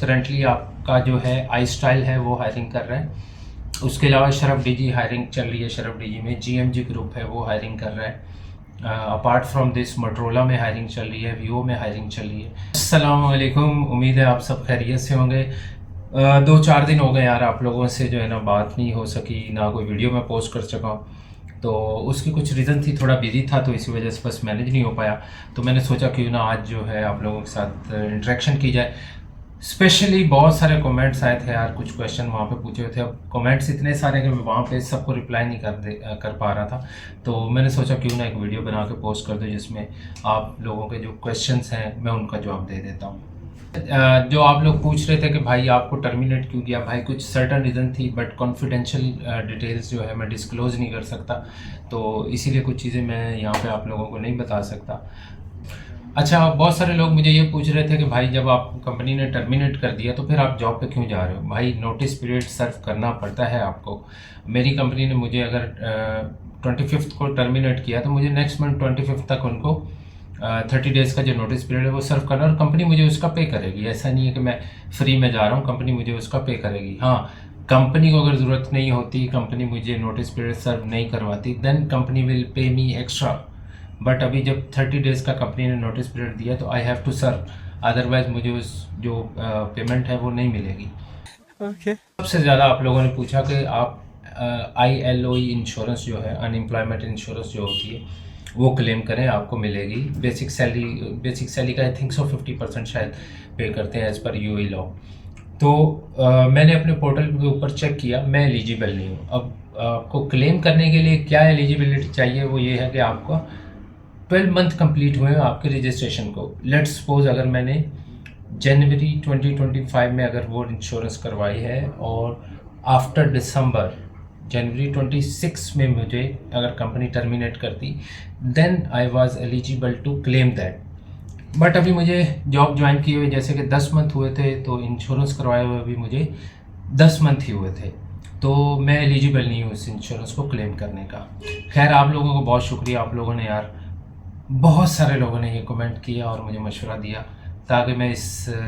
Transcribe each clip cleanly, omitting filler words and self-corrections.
Currently आपका जो है आई स्टाइल है वो हायरिंग कर रहे हैं। उसके अलावा शरफ डीजी हायरिंग चल रही है। शरफ डीजी में जीएमजी ग्रुप है वो हायरिंग कर रहा है। अपार्ट फ्रॉम दिस मोटरोला में हायरिंग चल रही है, वीवो में हायरिंग चल रही है। अस्सलाम वालेकुम, उम्मीद है आप सब खैरियत से होंगे। 2-4 दिन हो गए यार, आप लोगों से जो है ना बात नहीं हो सकी, ना कोई वीडियो मैं पोस्ट कर सका। तो उसकी कुछ रीज़न थी, थोड़ा बिजी था तो इसी वजह से बस मैनेज नहीं हो पाया। तो मैंने सोचा क्यों ना आज जो है आप लोगों के साथ इंटरेक्शन की जाए। स्पेशली बहुत सारे कमेंट्स आए थे यार, कुछ क्वेश्चन वहाँ पे पूछे हुए थे। अब कमेंट्स इतने सारे कि मैं वहाँ पे सबको रिप्लाई नहीं कर पा रहा था। तो मैंने सोचा क्यों ना एक वीडियो बना के पोस्ट कर दूँ जिसमें आप लोगों के जो क्वेश्चंस हैं मैं उनका जवाब दे देता हूँ। जो आप लोग पूछ रहे थे कि भाई आपको टर्मिनेट क्यों किया, भाई कुछ सर्टन रीज़न थी बट कॉन्फिडेंशियल डिटेल्स जो है मैं डिस्क्लोज़ नहीं कर सकता, तो इसीलिए कुछ चीज़ें मैं यहाँ पे आप लोगों को नहीं बता सकता। अच्छा, बहुत सारे लोग मुझे ये पूछ रहे थे कि भाई जब आप कंपनी ने टर्मिनेट कर दिया तो फिर आप जॉब पे क्यों जा रहे हो। भाई नोटिस पीरियड सर्व करना पड़ता है आपको। मेरी कंपनी ने मुझे अगर 25th को टर्मिनेट किया तो मुझे नेक्स्ट मंथ 25th तक उनको 30 डेज़ का जो नोटिस पीरियड है वो सर्व करना, और कंपनी मुझे उसका पे करेगी। ऐसा नहीं है कि मैं फ्री में जा रहा हूँ, कंपनी मुझे उसका पे करेगी। हाँ, कंपनी को अगर ज़रूरत नहीं होती, कंपनी मुझे नोटिस पीरियड सर्व नहीं करवाती, than company will pay me extra. But अभी जब 30 डेज़ का कंपनी ने नोटिस पीरियड दिया तो I have to serve, otherwise मुझे उस जो पेमेंट है वो नहीं मिलेगी। ओके। सबसे ज़्यादा आप लोगों ने पूछा कि आप ILO इंश्योरेंस जो है, अनएम्प्लॉयमेंट इंश्योरेंस जो होती है वो क्लेम करें, आपको मिलेगी। बेसिक सैलरी का आई थिंक सो 50% शायद पे करते हैं एज़ पर UAE लॉ। तो मैंने अपने पोर्टल के ऊपर चेक किया, मैं एलिजिबल नहीं हूँ। अब आपको क्लेम करने के लिए क्या एलिजिबिलिटी चाहिए, वो ये है कि आपको 12 मंथ कंप्लीट हुए हैं आपके रजिस्ट्रेशन को। लेट्स सपोज अगर मैंने जनवरी 2025 में अगर वो इंश्योरेंस करवाई है और आफ्टर दिसंबर जनवरी 26 में मुझे अगर कंपनी टर्मिनेट करती, then I was eligible to claim that. But अभी मुझे जॉब ज्वाइन किए हुए जैसे कि 10 मंथ हुए थे, तो इंश्योरेंस करवाए हुए भी मुझे 10 मंथ ही हुए थे, तो मैं एलिजिबल नहीं हूँ इस इंश्योरेंस को क्लेम करने का। खैर, आप लोगों को बहुत शुक्रिया, आप लोगों ने यार, बहुत सारे लोगों ने ये कमेंट किया और मुझे मशवरा दिया ताकि मैं इस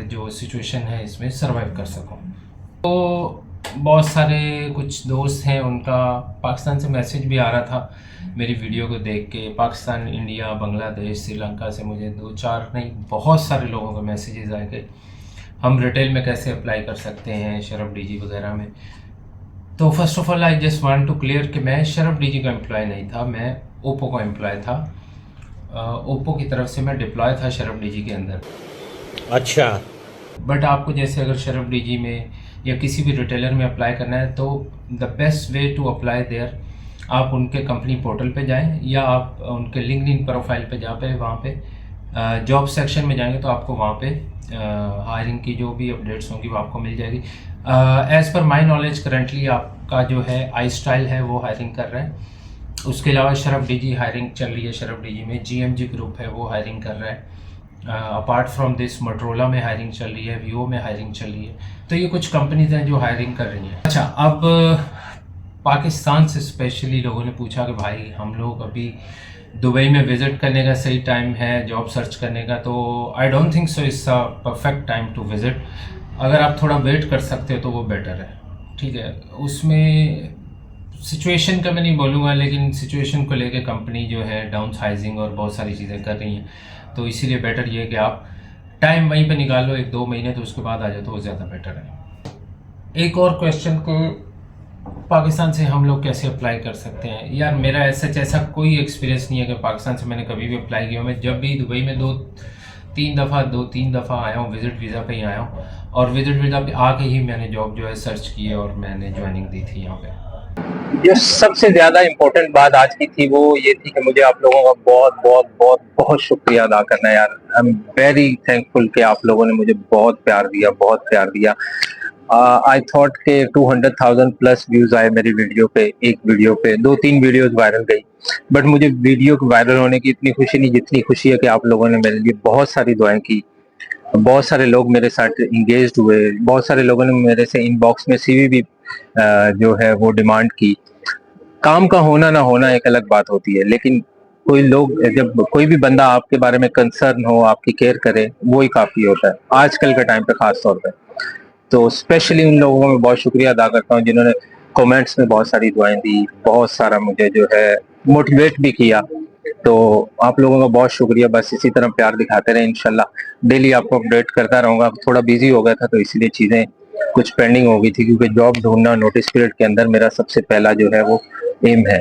जो सिचुएशन है इसमें सरवाइव कर सकूं। तो बहुत सारे कुछ दोस्त हैं, उनका पाकिस्तान से मैसेज भी आ रहा था मेरी वीडियो को देख के। पाकिस्तान, इंडिया, बांग्लादेश, श्रीलंका से मुझे 2-4 नहीं बहुत सारे लोगों के मैसेजेस आए कि हम रिटेल में कैसे अप्लाई कर सकते हैं शरफ डीजी वगैरह में। तो first of all I just want to clear कि मैं शरफ डीजी का एम्प्लॉय नहीं था, मैं ओप्पो का एम्प्लॉय था। ओप्पो की तरफ से मैं डिप्लॉय था शरफ डीजी के अंदर। अच्छा। बट आपको जैसे अगर शरफ डीजी में या किसी भी रिटेलर में अप्लाई करना है तो the best way to apply there, आप उनके कंपनी पोर्टल पे जाएं या आप उनके लिंक्डइन प्रोफाइल पे जा पे वहाँ पे जॉब सेक्शन में जाएंगे तो आपको वहाँ पे हायरिंग की जो भी अपडेट्स होंगी वो आपको मिल जाएगी। As per my knowledge currently आपका जो है आई स्टाइल है वो हायरिंग कर रहे हैं। उसके अलावा शरफ डीजी हायरिंग चल रही है। शरफ डीजी में जीएमजी ग्रुप है वो हायरिंग कर रहा है। अपार्ट फ्रॉम दिस मोटरोला में हायरिंग चल रही है, वीवो में हायरिंग चल रही है। तो ये कुछ कंपनीज हैं जो हायरिंग कर रही हैं। अच्छा, अब पाकिस्तान से स्पेशली लोगों ने पूछा कि भाई हम लोग अभी दुबई में विज़िट करने का सही टाइम है जॉब सर्च करने का, तो I don't think so it's a perfect time to visit. अगर आप थोड़ा वेट कर सकते हो तो वो बेटर है, ठीक है। उसमें सिचुएशन का मैं नहीं बोलूँगा, लेकिन सिचुएशन को लेके कंपनी जो है डाउन साइजिंग और बहुत सारी चीज़ें कर रही हैं, तो इसीलिए बेटर ये है कि आप टाइम वहीं पे निकाल लो 1-2 महीने, तो उसके बाद आ जाओ तो वो ज़्यादा बेटर है। एक और क्वेश्चन को, पाकिस्तान से हम लोग कैसे अप्लाई कर सकते हैं। यार मेरा ऐसा कोई एक्सपीरियंस नहीं है कि पाकिस्तान से मैंने कभी भी अप्लाई किया। मैं जब भी दुबई में 2-3 दफ़ा आया हूँ, विज़िट वीज़ा पे ही आया हूँ, और विज़िट वीज़ा पे आके ही मैंने जॉब जो है सर्च की है और मैंने ज्वाइनिंग दी थी यहाँ पे। जो सबसे ज्यादा इम्पोर्टेंट बात आज की थी वो ये थी कि मुझे आप लोगों का बहुत बहुत बहुत बहुत शुक्रिया अदा करना है यार। आई एम वेरी थैंकफुल कि आप लोगों ने मुझे बहुत प्यार दिया, बहुत प्यार दिया। आई थॉट के 200,000 प्लस व्यूज आए मेरी वीडियो पे, एक वीडियो पे 2-3 वीडियोस वायरल गई, बट मुझे वीडियो वायरल होने की इतनी खुशी नहीं जितनी खुशी है कि आप लोगों ने मेरे लिए बहुत सारी दुआएं की। बहुत सारे लोग मेरे साथ इंगेज हुए, बहुत सारे लोगों ने मेरे से इनबॉक्स में सीवी भी जो है वो डिमांड की। काम का होना ना होना एक अलग बात होती है, लेकिन कोई लोग, जब कोई भी बंदा आपके बारे में कंसर्न हो, आपकी केयर करे, वो ही काफी होता है आजकल के टाइम पे खास तौर पे। तो स्पेशली उन लोगों का मैं बहुत शुक्रिया अदा करता हूँ जिन्होंने कमेंट्स में बहुत सारी दुआएं दी, बहुत सारा मुझे जो है मोटिवेट भी किया। तो आप लोगों का बहुत शुक्रिया, बस इसी तरह प्यार दिखाते रहे। इंशाल्लाह डेली आपको अपडेट करता रहूंगा। थोड़ा बिजी हो गया था तो इसलिए चीजें कुछ पेंडिंग हो गई थी, क्योंकि जॉब ढूंढना नोटिस पीरियड के अंदर मेरा सबसे पहला जो है वो एम है।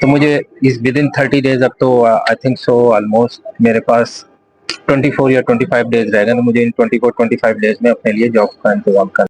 तो मुझे इस विद इन 30 डेज, अब तो आई थिंक सो ऑलमोस्ट मेरे पास 24 या 25 डेज रहेगा, तो मुझे इन 24-25 डेज में अपने लिए जॉब का इंतजाम करना